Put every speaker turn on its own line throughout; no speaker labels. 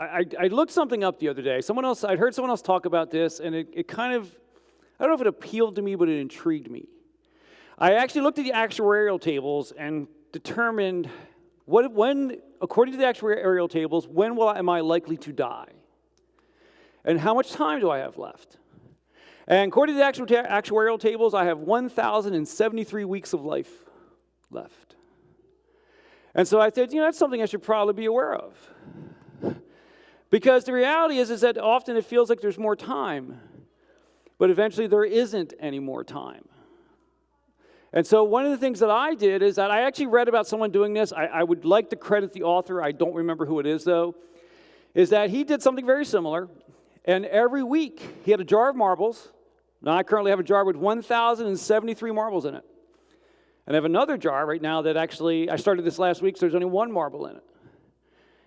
I looked something up the other day. I'd heard someone else talk about this, and it kind of, I don't know if it appealed to me, but it intrigued me. I actually looked at the actuarial tables and determined when, according to the actuarial tables, am I likely to die? And how much time do I have left? And according to the actuarial tables, I have 1,073 weeks of life left. And so I said, that's something I should probably be aware of. Because the reality is that often it feels like there's more time, but eventually there isn't any more time. And so one of the things that I did is that I actually read about someone doing this. I would like to credit the author. I don't remember who it is, though. Is that he did something very similar. And every week he had a jar of marbles. Now I currently have a jar with 1,073 marbles in it. And I have another jar right now that actually, I started this last week, so there's only one marble in it.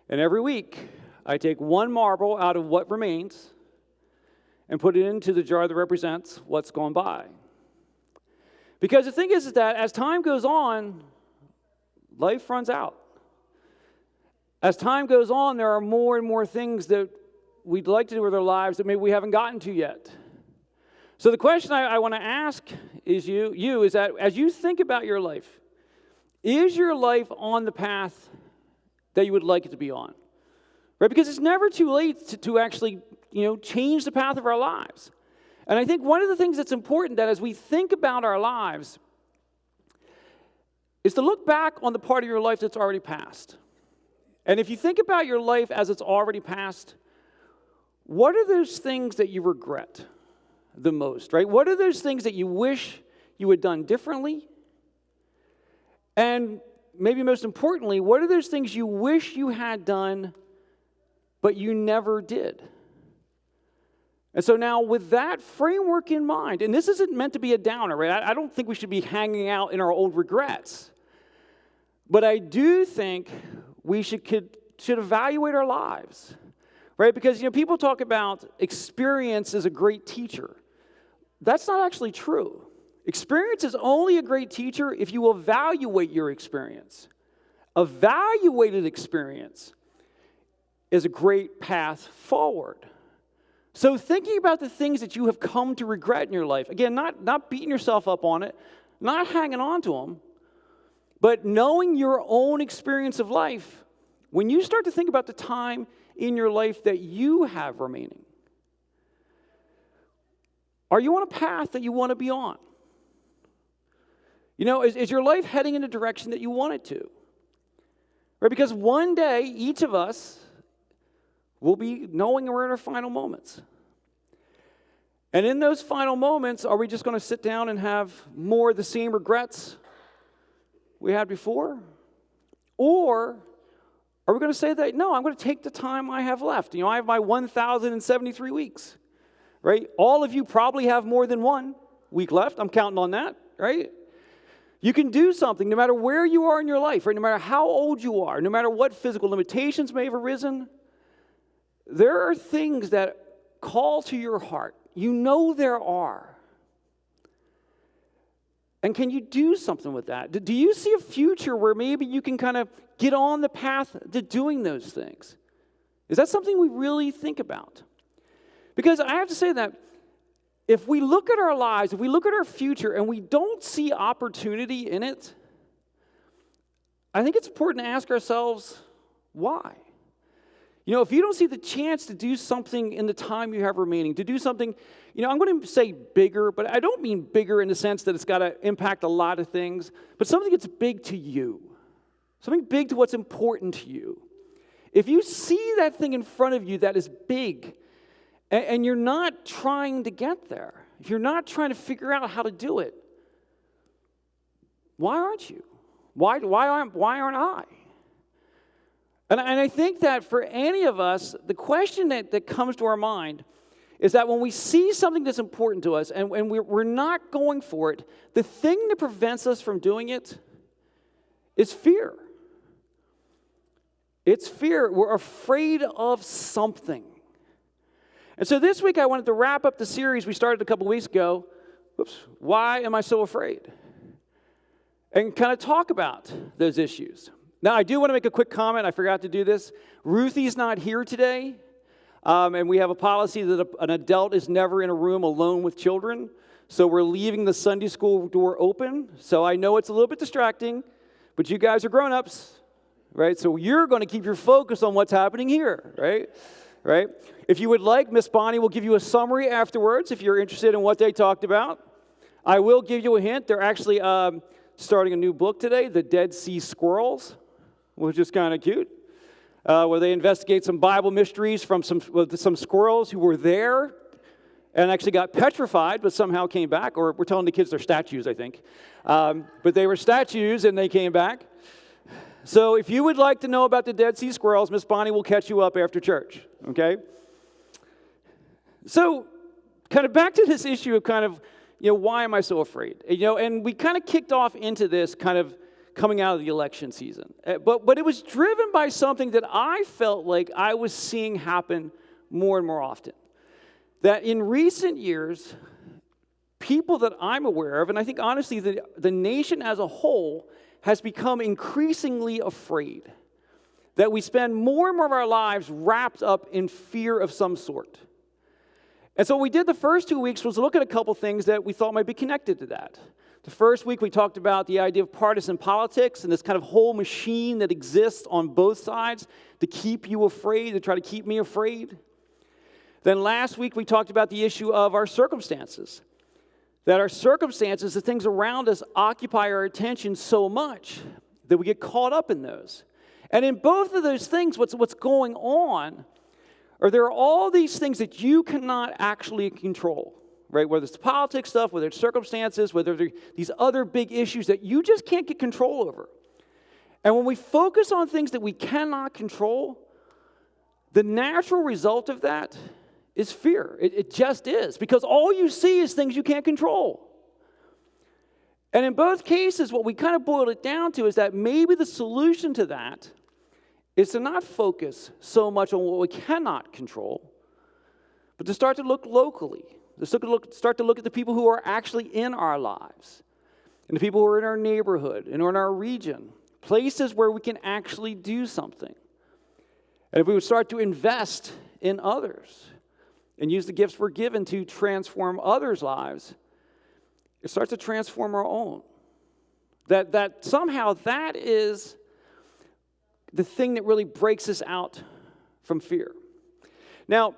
And every week I take one marble out of what remains and put it into the jar that represents what's gone by. Because the thing is that as time goes on, life runs out. As time goes on, there are more and more things that we'd like to do with our lives that maybe we haven't gotten to yet. So the question I want to ask is is that as you think about your life, is your life on the path that you would like it to be on? Right? Because it's never too late to actually, change the path of our lives. And I think one of the things that's important that as we think about our lives is to look back on the part of your life that's already passed. And if you think about your life as it's already passed, what are those things that you regret the most, right? What are those things that you wish you had done differently? And maybe most importantly, what are those things you wish you had done, but you never did? And so now with that framework in mind, and this isn't meant to be a downer, right? I don't think we should be hanging out in our old regrets. But I do think we should evaluate our lives, right? Because, people talk about experience as a great teacher. That's not actually true. Experience is only a great teacher if you evaluate your experience. Evaluated experience is a great path forward. So thinking about the things that you have come to regret in your life, again, not beating yourself up on it, not hanging on to them, but knowing your own experience of life, when you start to think about the time in your life that you have remaining, are you on a path that you want to be on? Is your life heading in a direction that you want it to? Right? Because one day, each of us will be knowing we're in our final moments. And in those final moments, are we just going to sit down and have more of the same regrets we had before? Or are we going to say that, no, I'm going to take the time I have left. I have my 1,073 weeks, right? All of you probably have more than 1 week left. I'm counting on that, right? You can do something no matter where you are in your life, right? No matter how old you are, no matter what physical limitations may have arisen. There are things that call to your heart. There are. And can you do something with that? Do you see a future where maybe you can kind of get on the path to doing those things? Is that something we really think about? Because I have to say that if we look at our lives, if we look at our future and we don't see opportunity in it, I think it's important to ask ourselves, why? If you don't see the chance to do something in the time you have remaining, to do something, I'm going to say bigger, but I don't mean bigger in the sense that it's got to impact a lot of things, but something that's big to you, something big to what's important to you. If you see that thing in front of you that is big, and you're not trying to get there, if you're not trying to figure out how to do it, why aren't you? Why aren't I? And I think that for any of us, the question that comes to our mind is that when we see something that's important to us and we're not going for it, the thing that prevents us from doing it is fear. It's fear. We're afraid of something. And so this week I wanted to wrap up the series we started a couple weeks ago. Why am I so afraid? And kind of talk about those issues. Now, I do want to make a quick comment. I forgot to do this. Ruthie's not here today, and we have a policy that an adult is never in a room alone with children. So we're leaving the Sunday school door open. So I know it's a little bit distracting, but you guys are grown-ups, right? So you're going to keep your focus on what's happening here, right? Right? If you would like, Miss Bonnie will give you a summary afterwards if you're interested in what they talked about. I will give you a hint. They're actually starting a new book today, The Dead Sea Squirrels, which is kind of cute, where they investigate some Bible mysteries from some squirrels who were there and actually got petrified, but somehow came back. Or we're telling the kids they're statues, I think. But they were statues, and they came back. So if you would like to know about the Dead Sea Squirrels, Miss Bonnie will catch you up after church, okay? So kind of back to this issue of kind of, why am I so afraid? And we kind of kicked off into this kind of coming out of the election season. But it was driven by something that I felt like I was seeing happen more and more often. That in recent years, people that I'm aware of, and I think honestly the nation as a whole, has become increasingly afraid. That we spend more and more of our lives wrapped up in fear of some sort. And so what we did the first 2 weeks was look at a couple things that we thought might be connected to that. The first week we talked about the idea of partisan politics and this kind of whole machine that exists on both sides to keep you afraid, to try to keep me afraid. Then last week we talked about the issue of our circumstances. That our circumstances, the things around us, occupy our attention so much that we get caught up in those. And in both of those things, what's going on, or there are all these things that you cannot actually control, right? Whether it's politics stuff, whether it's circumstances, whether they're these other big issues that you just can't get control over. And when we focus on things that we cannot control, the natural result of that is fear. It just is. Because all you see is things you can't control. And in both cases, what we kind of boiled it down to is that maybe the solution to that is to not focus so much on what we cannot control, but to start to look locally. Start to look at the people who are actually in our lives, and the people who are in our neighborhood and in our region, places where we can actually do something. And if we would start to invest in others, and use the gifts we're given to transform others' lives, it starts to transform our own. That somehow that is the thing that really breaks us out from fear. Now,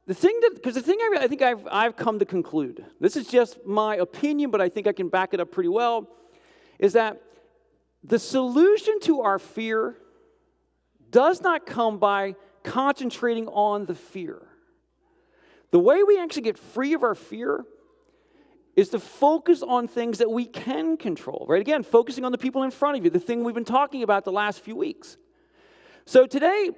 the thing I think I've come to conclude, this is just my opinion, but I think I can back it up pretty well, is that the solution to our fear does not come by concentrating on the fear. The way we actually get free of our fear is to focus on things that we can control, right? Again, focusing on the people in front of you, the thing we've been talking about the last few weeks. So today,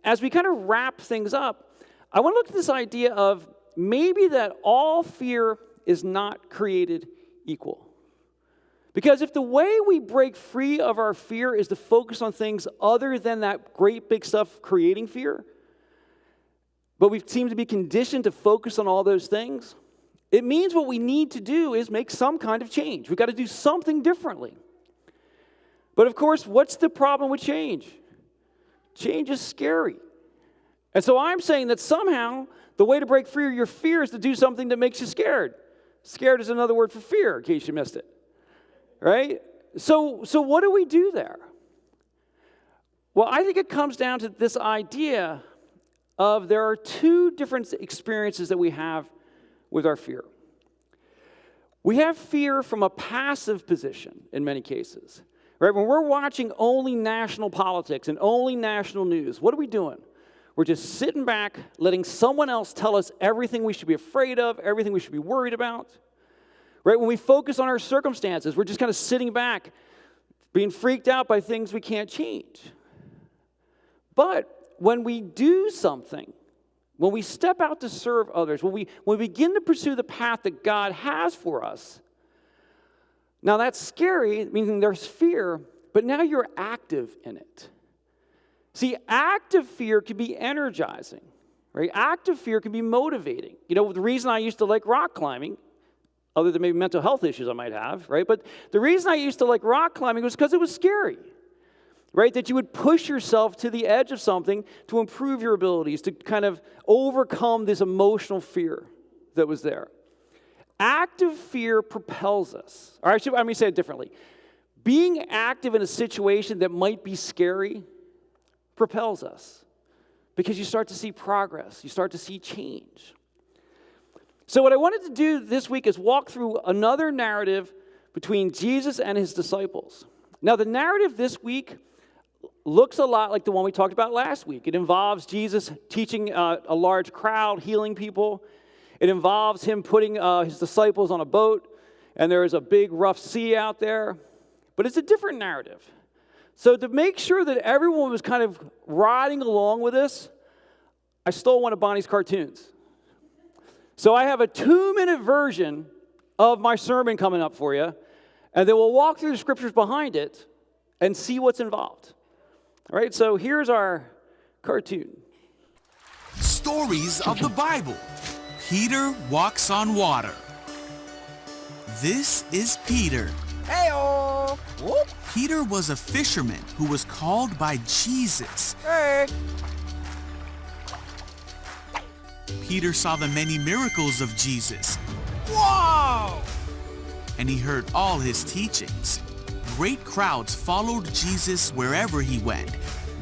as we kind of wrap things up, I want to look at this idea of maybe that all fear is not created equal. Because if the way we break free of our fear is to focus on things other than that great big stuff creating fear, but we seem to be conditioned to focus on all those things, it means what we need to do is make some kind of change. We've got to do something differently. But of course, what's the problem with change? Change is scary. And so I'm saying that somehow the way to break free of your fear is to do something that makes you scared. Scared is another word for fear, in case you missed it. Right? So what do we do there? Well, I think it comes down to this idea of there are two different experiences that we have with our fear. We have fear from a passive position in many cases. Right? When we're watching only national politics and only national news, what are we doing? We're just sitting back, letting someone else tell us everything we should be afraid of, everything we should be worried about. Right? When we focus on our circumstances, we're just kind of sitting back, being freaked out by things we can't change. But when we do something, when we step out to serve others, when we begin to pursue the path that God has for us, now that's scary, meaning there's fear, but now you're active in it. See, active fear can be energizing, right? Active fear can be motivating. The reason I used to like rock climbing, other than maybe mental health issues I might have, right? But the reason I used to like rock climbing was because it was scary. right? That you would push yourself to the edge of something to improve your abilities, to kind of overcome this emotional fear that was there. Active fear propels us. Or let me say it differently. Being active in a situation that might be scary propels us because you start to see progress. You start to see change. So what I wanted to do this week is walk through another narrative between Jesus and his disciples. Now, the narrative this week looks a lot like the one we talked about last week. It involves Jesus teaching a large crowd, healing people. It involves him putting his disciples on a boat, and there is a big rough sea out there. But it's a different narrative. So to make sure that everyone was kind of riding along with this, I stole one of Bonnie's cartoons. So I have a 2-minute version of my sermon coming up for you, and then we'll walk through the scriptures behind it and see what's involved. All right, so here's our cartoon.
Stories of the Bible. Peter walks on water. This is Peter.
Hey-o! Whoop.
Peter was a fisherman who was called by Jesus.
Hey!
Peter saw the many miracles of Jesus.
Whoa!
And he heard all his teachings. Great crowds followed Jesus wherever he went.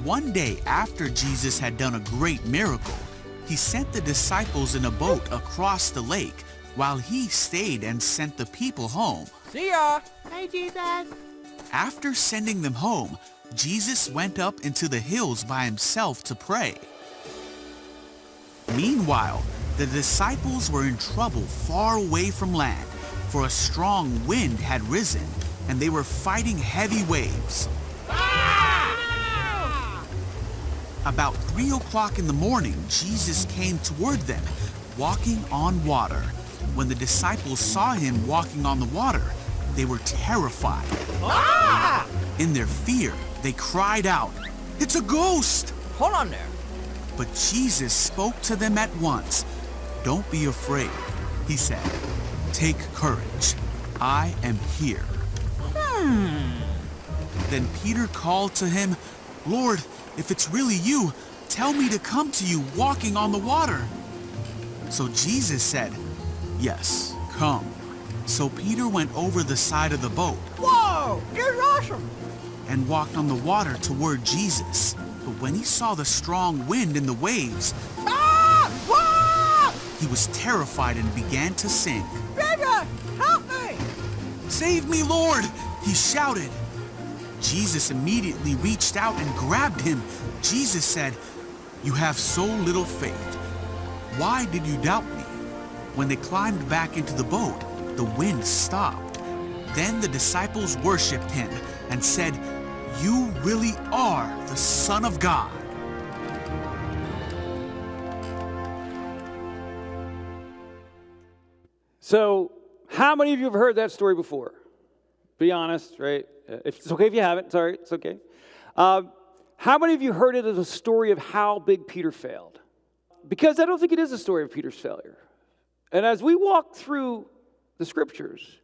One day after Jesus had done a great miracle, he sent the disciples in a boat across the lake while he stayed and sent the people home.
See ya! Hey, Jesus!
After sending them home, Jesus went up into the hills by himself to pray. Meanwhile, the disciples were in trouble far away from land, for a strong wind had risen, and they were fighting heavy waves.
Ah!
About 3 o'clock in the morning, Jesus came toward them, walking on water. When the disciples saw him walking on the water, they were terrified.
Ah!
In their fear, they cried out, "It's a ghost!"
Hold on there.
But Jesus spoke to them at once. "Don't be afraid," he said. "Take courage. I am here." Then Peter called to him, "Lord, if it's really you, tell me to come to you walking on the water." So Jesus said, "Yes, come." So Peter went over the side of the boat
Whoa! You're awesome!
and walked on the water toward Jesus. But when he saw the strong wind and the waves,
Ah! Whoa!
he was terrified and began to sink.
Baby, help me!
"Save me, Lord!" he shouted. Jesus immediately reached out and grabbed him. Jesus said, "You have so little faith. Why did you doubt me?" When they climbed back into the boat, the wind stopped. Then the disciples worshiped him and said, "You really are the Son of God."
So, how many of you have heard that story before? Be honest, right? If it's okay if you haven't. Sorry, it's okay. How many of you heard it as a story of how big Peter failed? Because I don't think it is a story of Peter's failure. And as we walk through the scriptures,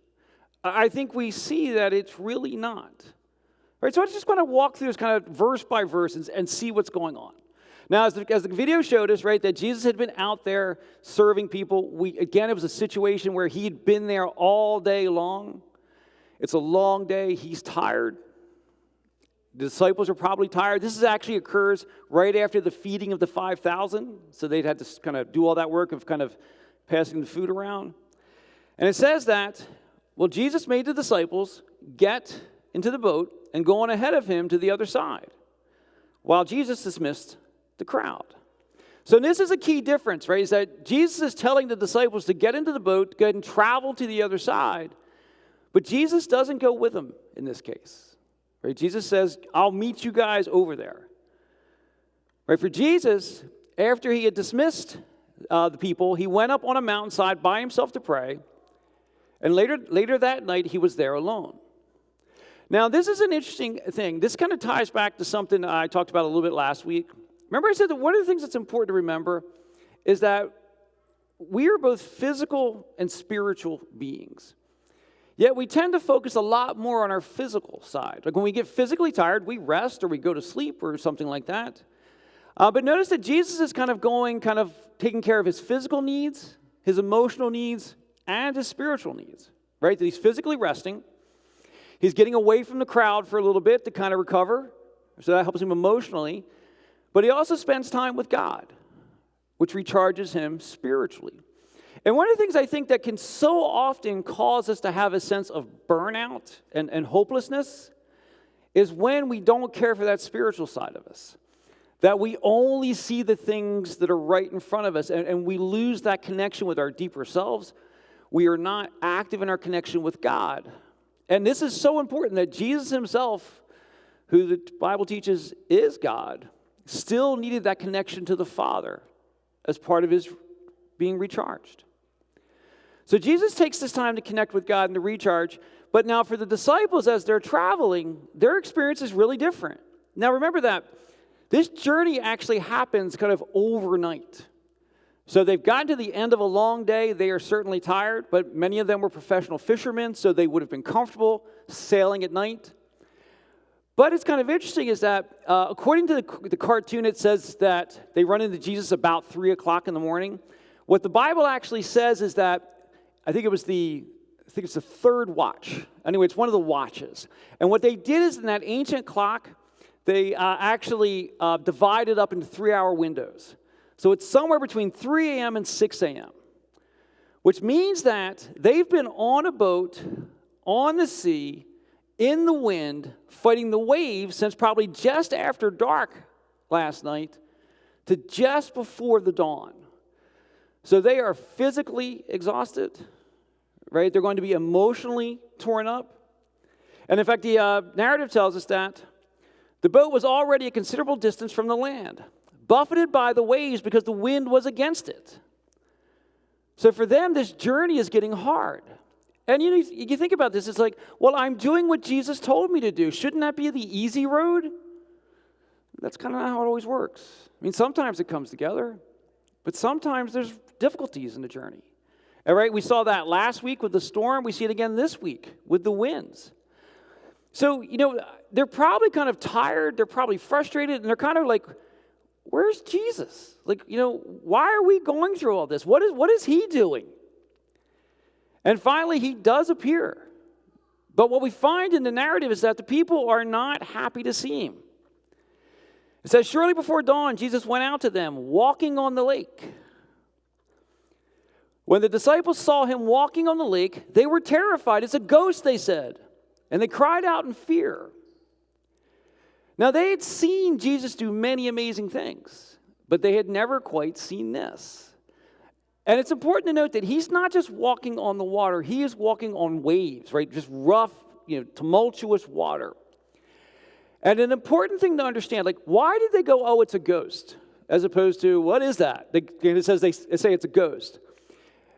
I think we see that it's really not. Right? So I just want to walk through this kind of verse by verse and see what's going on. Now, as the video showed us, right, that Jesus had been out there serving people. It was a situation where he'd been there all day long. It's a long day. He's tired. The disciples are probably tired. This actually occurs right after the feeding of the 5,000. So they'd had to kind of do all that work of kind of passing the food around. And it says that, well, Jesus made the disciples get into the boat and go on ahead of him to the other side, while Jesus dismissed the crowd. So this is a key difference, right? Is that Jesus is telling the disciples to get into the boat, go ahead and travel to the other side, but Jesus doesn't go with them in this case. Right? Jesus says, "I'll meet you guys over there." Right? For Jesus, after he had dismissed the people, he went up on a mountainside by himself to pray, and later that night he was there alone. Now, this is an interesting thing. This kind of ties back to something I talked about a little bit last week. Remember I said that one of the things that's important to remember is that we are both physical and spiritual beings. Yet we tend to focus a lot more on our physical side. Like when we get physically tired, we rest or we go to sleep or something like that. But notice that Jesus is taking care of his physical needs, his emotional needs, and his spiritual needs, right? That he's physically resting. He's getting away from the crowd for a little bit to kind of recover, so that helps him emotionally. But he also spends time with God, which recharges him spiritually. And one of the things I think that can so often cause us to have a sense of burnout and hopelessness is when we don't care for that spiritual side of us. That we only see the things that are right in front of us, and we lose that connection with our deeper selves. We are not active in our connection with God. And this is so important that Jesus himself, who the Bible teaches is God, still needed that connection to the Father as part of his being recharged. So Jesus takes this time to connect with God and to recharge, but now for the disciples as they're traveling, their experience is really different. Now remember that this journey actually happens kind of overnight. So they've gotten to the end of a long day. They are certainly tired, but many of them were professional fishermen, so they would have been comfortable sailing at night. But it's kind of interesting is that according to the cartoon, it says that they run into Jesus about 3 o'clock in the morning. What the Bible actually says is that I think it's the third watch. Anyway, it's one of the watches. And what they did is in that ancient clock, they actually divided up into 3-hour windows. So it's somewhere between 3 a.m. and 6 a.m., which means that they've been on a boat, on the sea, in the wind, fighting the waves since probably just after dark last night to just before the dawn. So they are physically exhausted, right? They're going to be emotionally torn up. And in fact, the narrative tells us that the boat was already a considerable distance from the land, buffeted by the waves because the wind was against it. So for them, this journey is getting hard. And you think about this, it's like, well, I'm doing what Jesus told me to do. Shouldn't that be the easy road? That's kind of not how it always works. I mean, sometimes it comes together, but sometimes there's difficulties in the journey. All right, we saw that last week with the storm. We see it again this week with the winds. So, they're probably kind of tired. They're probably frustrated, and they're kind of like, where's Jesus? Like, why are we going through all this? What is he doing? And finally, he does appear. But what we find in the narrative is that the people are not happy to see him. It says, shortly before dawn, Jesus went out to them, walking on the lake. When the disciples saw him walking on the lake, they were terrified. It's a ghost, they said. And they cried out in fear. Now, they had seen Jesus do many amazing things, but they had never quite seen this. And it's important to note that he's not just walking on the water, he is walking on waves, right? Just rough, tumultuous water. And an important thing to understand, why did they go, oh, it's a ghost, as opposed to, what is that? They say it's a ghost.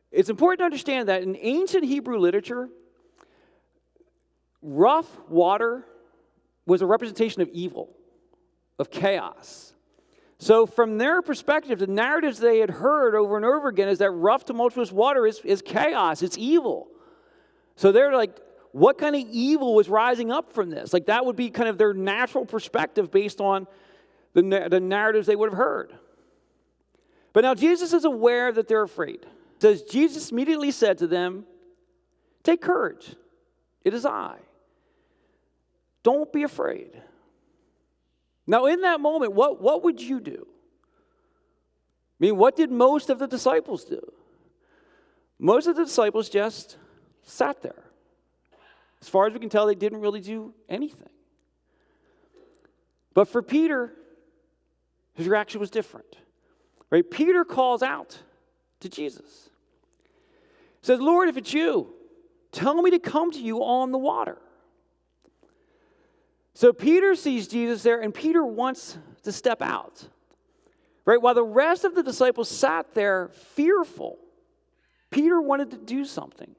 It's important to understand that in ancient Hebrew literature, rough water was a representation of evil, of chaos. So from their perspective, the narratives they had heard over and over again is that rough, tumultuous water is chaos, it's evil. So they're like, what kind of evil was rising up from this? That would be kind of their natural perspective based on the narratives they would have heard. But now Jesus is aware that they're afraid. It says, Jesus immediately said to them, take courage, it is I. Don't be afraid. Now, in that moment, what would you do? I mean, what did most of the disciples do? Most of the disciples just sat there. As far as we can tell, they didn't really do anything. But for Peter, his reaction was different. Right? Peter calls out to Jesus. He says, Lord, if it's you, tell me to come to you on the water. So Peter sees Jesus there, and Peter wants to step out. Right? While the rest of the disciples sat there fearful, Peter wanted to do something.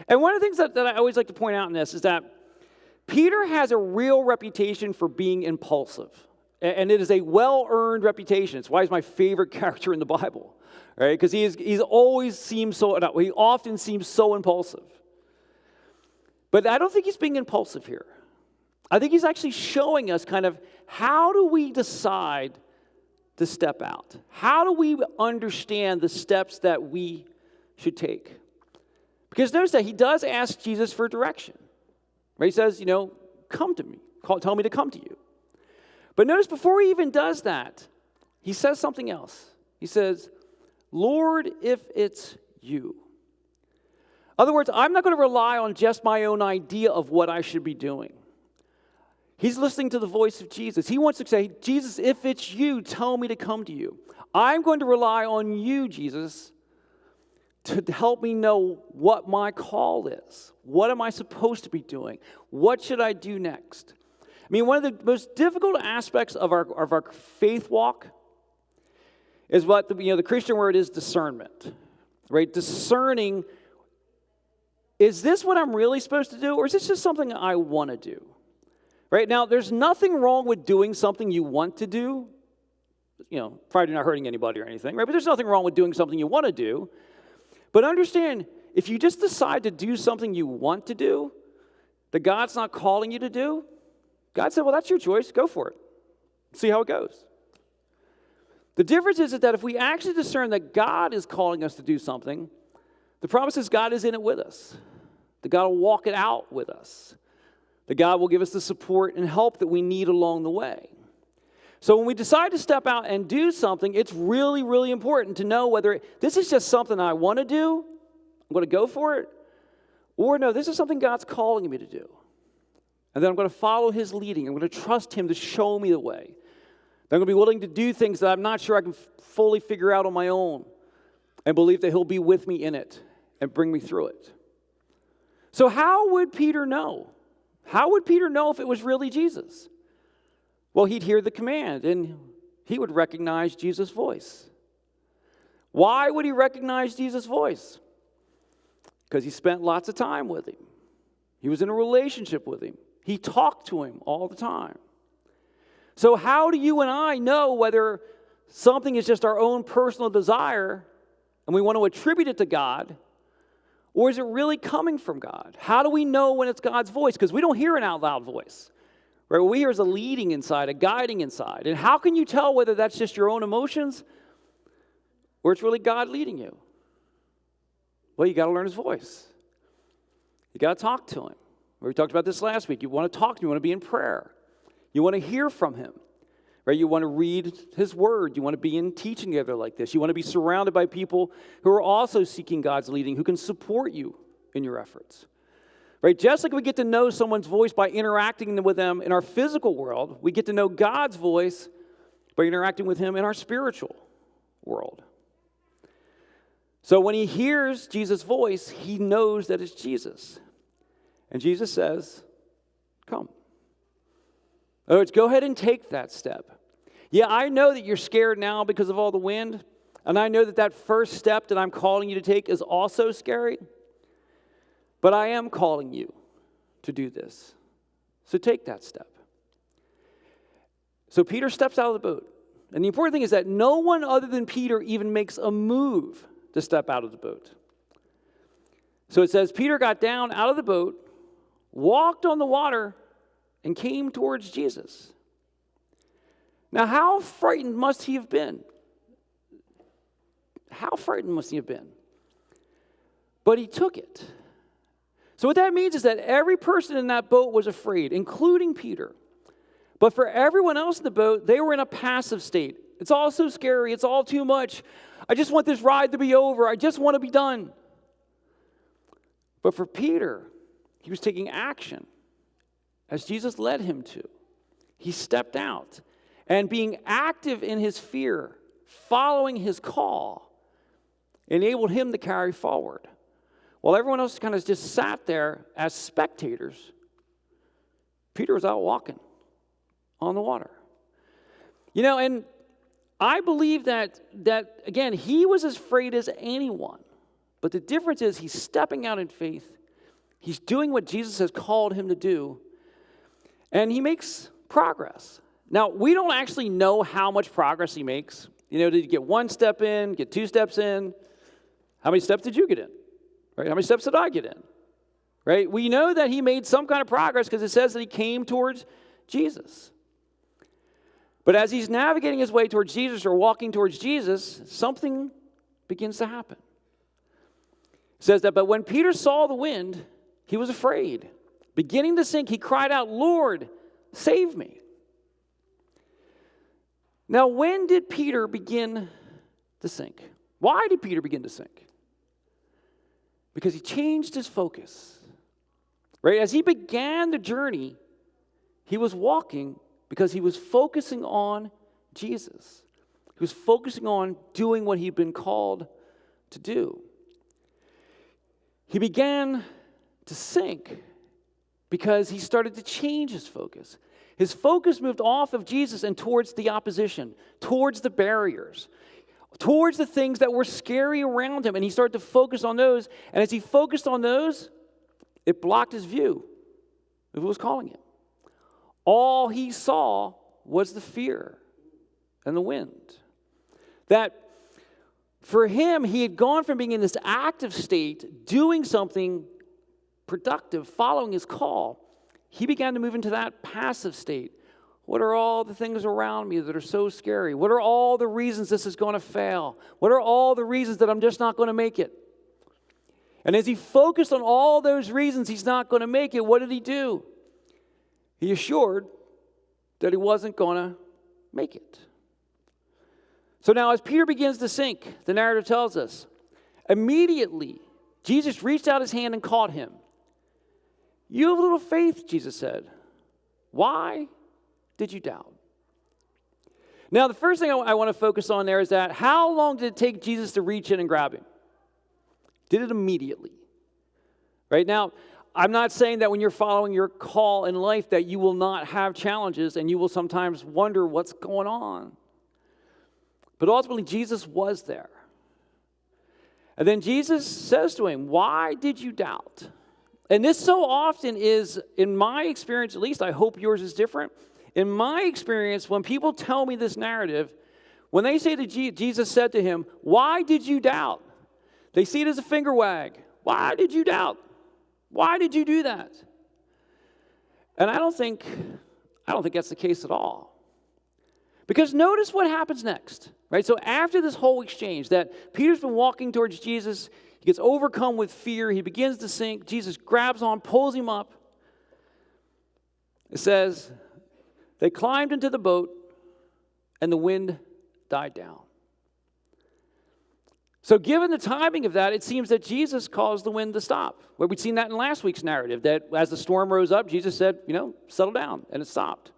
And one of the things that I always like to point out in this is that Peter has a real reputation for being impulsive. And it is a well-earned reputation. It's why he's my favorite character in the Bible. Right? Because he often seems so impulsive. But I don't think he's being impulsive here. I think he's actually showing us kind of how do we decide to step out? How do we understand the steps that we should take? Because notice that he does ask Jesus for direction. Right? He says, come to me. Tell me to come to you. But notice before he even does that, he says something else. He says, Lord, if it's you. In other words, I'm not going to rely on just my own idea of what I should be doing. He's listening to the voice of Jesus. He wants to say, Jesus, if it's you, tell me to come to you. I'm going to rely on you, Jesus, to help me know what my call is. What am I supposed to be doing? What should I do next? I mean, one of the most difficult aspects of our faith walk is what the Christian word is discernment, right? Discerning, is this what I'm really supposed to do, or is this just something I want to do? Right now, there's nothing wrong with doing something you want to do. Probably not hurting anybody or anything, right? But there's nothing wrong with doing something you want to do. But understand, if you just decide to do something you want to do, that God's not calling you to do, God said, well, that's your choice. Go for it. See how it goes. The difference is that if we actually discern that God is calling us to do something, the promise is God is in it with us. That God will walk it out with us. That God will give us the support and help that we need along the way. So when we decide to step out and do something, it's really, really important to know whether this is just something I want to do, I'm going to go for it, or no, this is something God's calling me to do. And then I'm going to follow his leading. I'm going to trust him to show me the way. Then I'm going to be willing to do things that I'm not sure I can fully figure out on my own and believe that he'll be with me in it and bring me through it. So how would Peter know? How would Peter know if it was really Jesus? Well, he'd hear the command, and he would recognize Jesus' voice. Why would he recognize Jesus' voice? Because he spent lots of time with him. He was in a relationship with him. He talked to him all the time. So how do you and I know whether something is just our own personal desire and we want to attribute it to God, or is it really coming from God? How do we know when it's God's voice? Because we don't hear an out loud voice. Right? What we hear is a leading inside, a guiding inside. And how can you tell whether that's just your own emotions or it's really God leading you? Well, you got to learn his voice. You got to talk to him. We talked about this last week. You want to talk to him. You want to be in prayer. You want to hear from him. Right? You want to read his word. You want to be in teaching together like this. You want to be surrounded by people who are also seeking God's leading, who can support you in your efforts. Right? Just like we get to know someone's voice by interacting with them in our physical world, we get to know God's voice by interacting with him in our spiritual world. So when he hears Jesus' voice, he knows that it's Jesus. And Jesus says, come. In other words, go ahead and take that step. Yeah, I know that you're scared now because of all the wind, and I know that that first step that I'm calling you to take is also scary, but I am calling you to do this. So take that step. So Peter steps out of the boat. And the important thing is that no one other than Peter even makes a move to step out of the boat. So it says, Peter got down out of the boat, walked on the water, and came towards Jesus. Now, how frightened must he have been? How frightened must he have been? But he took it. So what that means is that every person in that boat was afraid, including Peter. But for everyone else in the boat, they were in a passive state. It's all so scary. It's all too much. I just want this ride to be over. I just want to be done. But for Peter, he was taking action as Jesus led him to. He stepped out, and being active in his fear, following his call, enabled him to carry forward. While everyone else kind of just sat there as spectators, Peter was out walking on the water. And I believe that again, he was as afraid as anyone. But the difference is he's stepping out in faith. He's doing what Jesus has called him to do. And he makes progress. Now, we don't actually know how much progress he makes. Did you get one step in, get two steps in? How many steps did you get in? Right? How many steps did I get in? right? We know that he made some kind of progress because it says that he came towards Jesus. But as he's navigating his way towards Jesus or walking towards Jesus, something begins to happen. It says that, but when Peter saw the wind, he was afraid. Beginning to sink, he cried out, "Lord, save me." Now, when did Peter begin to sink? Why did Peter begin to sink? Because he changed his focus. Right? As he began the journey, he was walking because he was focusing on Jesus. He was focusing on doing what he'd been called to do. He began to sink because he started to change his focus. His focus moved off of Jesus and towards the opposition, towards the barriers, towards the things that were scary around him. And he started to focus on those. And as he focused on those, it blocked his view of who was calling him. All he saw was the fear and the wind. That for him, he had gone from being in this active state, doing something productive, following his call. He began to move into that passive state. What are all the things around me that are so scary? What are all the reasons this is going to fail? What are all the reasons that I'm just not going to make it? And as he focused on all those reasons he's not going to make it, what did he do? He assured that he wasn't going to make it. So now as Peter begins to sink, the narrative tells us, immediately Jesus reached out his hand and caught him. "You have little faith," Jesus said. "Why did you doubt?" Now, the first thing I want to focus on there is that how long did it take Jesus to reach in and grab him? Did it immediately? Right now, I'm not saying that when you're following your call in life that you will not have challenges and you will sometimes wonder what's going on. But ultimately, Jesus was there. And then Jesus says to him, "Why did you doubt?" And this so often is, in my experience, at least I hope yours is different. In my experience, when people tell me this narrative, when they say that Jesus said to him, "Why did you doubt?" They see it as a finger wag. Why did you doubt? Why did you do that? And I don't think that's the case at all. Because notice what happens next, right? So after this whole exchange that Peter's been walking towards Jesus, he gets overcome with fear, he begins to sink, Jesus grabs on, pulls him up. It says, they climbed into the boat and the wind died down. So given the timing of that, it seems that Jesus caused the wind to stop. Well, we'd seen that in last week's narrative, that as the storm rose up, Jesus said, settle down, and it stopped.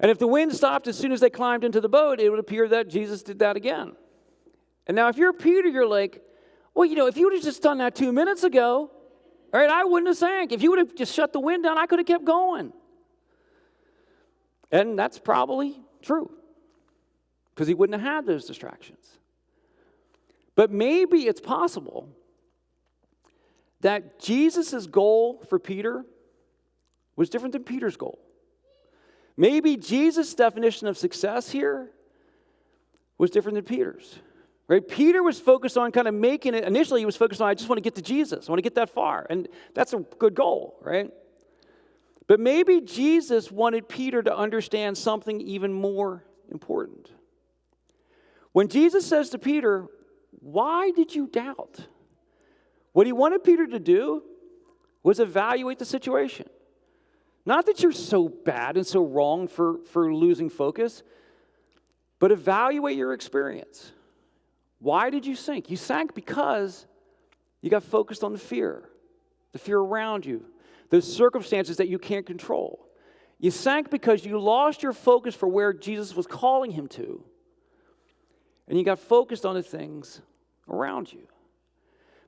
And if the wind stopped as soon as they climbed into the boat, it would appear that Jesus did that again. And now if you're Peter, you're like, well, if you would have just done that 2 minutes ago, all right, I wouldn't have sank. If you would have just shut the wind down, I could have kept going. And that's probably true, because he wouldn't have had those distractions. But maybe it's possible that Jesus' goal for Peter was different than Peter's goal. Maybe Jesus' definition of success here was different than Peter's. Right? Peter was focused on kind of making it. Initially, he was focused on, I just want to get to Jesus. I want to get that far. And that's a good goal, right? But maybe Jesus wanted Peter to understand something even more important. When Jesus says to Peter, "Why did you doubt?" what he wanted Peter to do was evaluate the situation. Not that you're so bad and so wrong for losing focus, but evaluate your experience. Why did you sink? You sank because you got focused on the fear around you, those circumstances that you can't control. You sank because you lost your focus for where Jesus was calling him to, and you got focused on the things around you.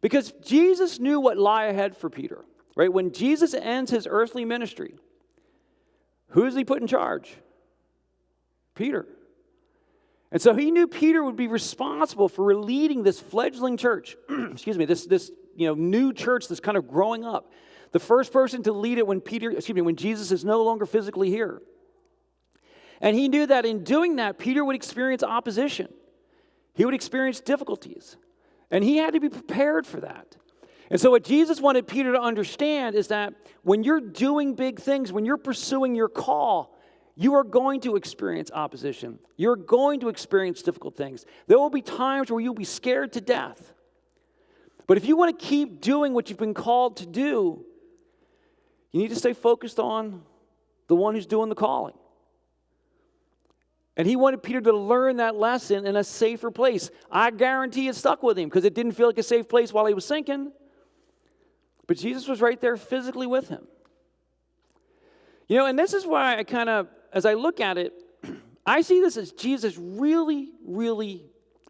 Because Jesus knew what lay ahead for Peter, right? When Jesus ends his earthly ministry, who does he put in charge? Peter. And so he knew Peter would be responsible for leading this fledgling church, this new church that's kind of growing up. The first person to lead it when Jesus is no longer physically here. And he knew that in doing that, Peter would experience opposition. He would experience difficulties. And he had to be prepared for that. And so what Jesus wanted Peter to understand is that when you're doing big things, when you're pursuing your call, you are going to experience opposition. You're going to experience difficult things. There will be times where you'll be scared to death. But if you want to keep doing what you've been called to do, you need to stay focused on the one who's doing the calling. And he wanted Peter to learn that lesson in a safer place. I guarantee it stuck with him because it didn't feel like a safe place while he was sinking. But Jesus was right there physically with him. You know, and this is why I kind of, as I look at it, I see this as Jesus really, really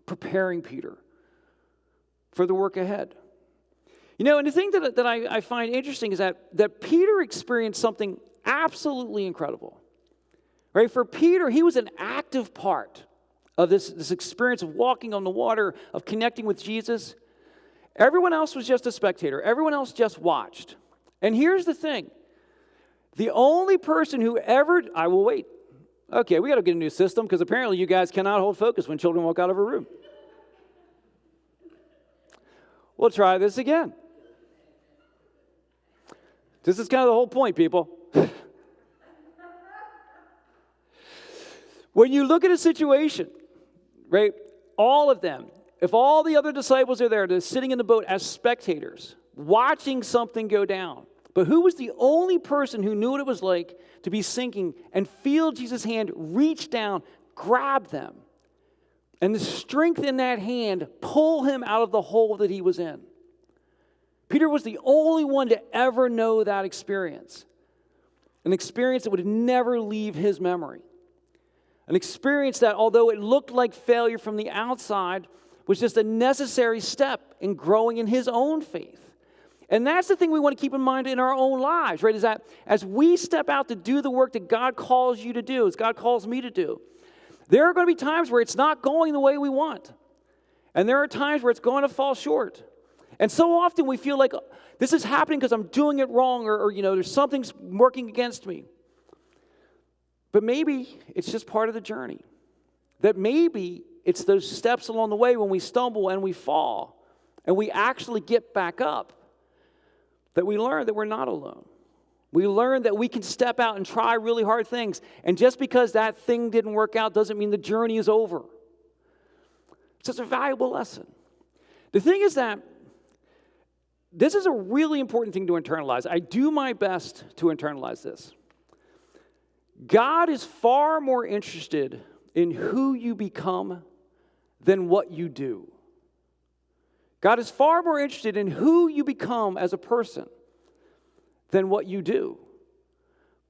preparing Peter for the work ahead. You know, and the thing that I find interesting is that Peter experienced something absolutely incredible. Right? For Peter, he was an active part of this experience of walking on the water, of connecting with Jesus. Everyone else was just a spectator. Everyone else just watched. And here's the thing. The only person who ever... I will wait. Okay, we got to get a new system because apparently you guys cannot hold focus when children walk out of a room. We'll try this again. This is kind of the whole point, people. When you look at a situation, right, all of them, if all the other disciples are there, they're sitting in the boat as spectators, watching something go down. But who was the only person who knew what it was like to be sinking and feel Jesus' hand reach down, grab them, and the strength in that hand pull him out of the hole that he was in? Peter was the only one to ever know that experience, an experience that would never leave his memory. An experience that, although it looked like failure from the outside, was just a necessary step in growing in his own faith. And that's the thing we want to keep in mind in our own lives, right? Is that as we step out to do the work that God calls you to do, as God calls me to do, there are going to be times where it's not going the way we want. And there are times where it's going to fall short. And so often we feel like this is happening because I'm doing it wrong or there's something's working against me. But maybe it's just part of the journey. That maybe it's those steps along the way when we stumble and we fall and we actually get back up that we learn that we're not alone. We learn that we can step out and try really hard things. And just because that thing didn't work out doesn't mean the journey is over. It's such a valuable lesson. The thing is that this is a really important thing to internalize. I do my best to internalize this. God is far more interested in who you become than what you do. God is far more interested in who you become as a person than what you do.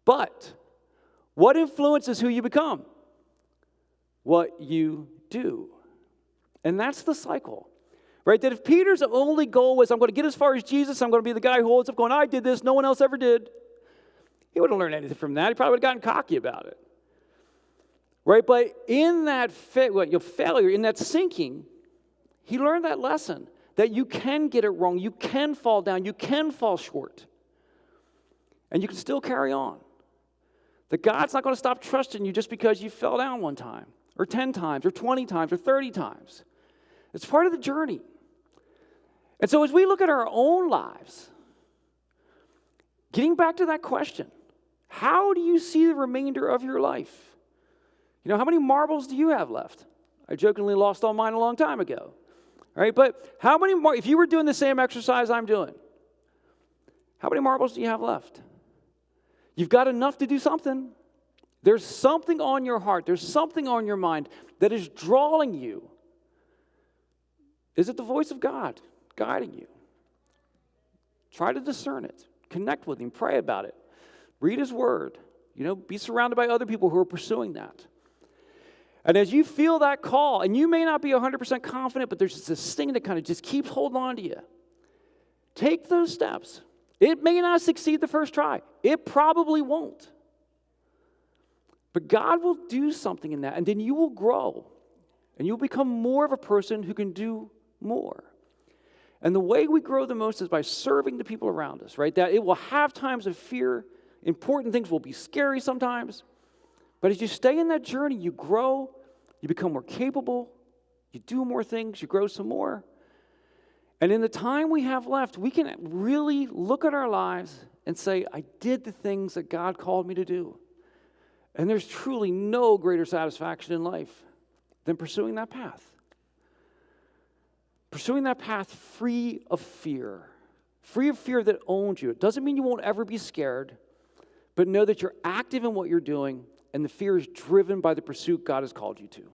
But what influences who you become? What you do. And that's the cycle. Right? That if Peter's only goal was, I'm going to get as far as Jesus, I'm going to be the guy who holds up going, I did this, no one else ever did. He wouldn't learn anything from that. He probably would have gotten cocky about it. Right? But in that failure, in that sinking, he learned that lesson. That you can get it wrong. You can fall down. You can fall short. And you can still carry on. That God's not going to stop trusting you just because you fell down one time, or 10 times, or 20 times, or 30 times. It's part of the journey. And so as we look at our own lives, getting back to that question, how do you see the remainder of your life? You know, how many marbles do you have left? I jokingly lost all mine a long time ago. All right, but how many more, if you were doing the same exercise I'm doing, how many marbles do you have left? You've got enough to do something. There's something on your heart. There's something on your mind that is drawing you. Is it the voice of God guiding you? Try to discern it. Connect with Him. Pray about it. Read His Word. Be surrounded by other people who are pursuing that. And as you feel that call, and you may not be 100% confident, but there's just this thing that kind of just keeps holding on to you. Take those steps. It may not succeed the first try. It probably won't. But God will do something in that, and then you will grow. And you'll become more of a person who can do more. And the way we grow the most is by serving the people around us, right? That it will have times of fear. Important things will be scary sometimes. But as you stay in that journey, you grow, you become more capable, you do more things, you grow some more. And in the time we have left, we can really look at our lives and say, I did the things that God called me to do. And there's truly no greater satisfaction in life than pursuing that path. Pursuing that path free of fear that owns you. It doesn't mean you won't ever be scared, but know that you're active in what you're doing, and the fear is driven by the pursuit God has called you to.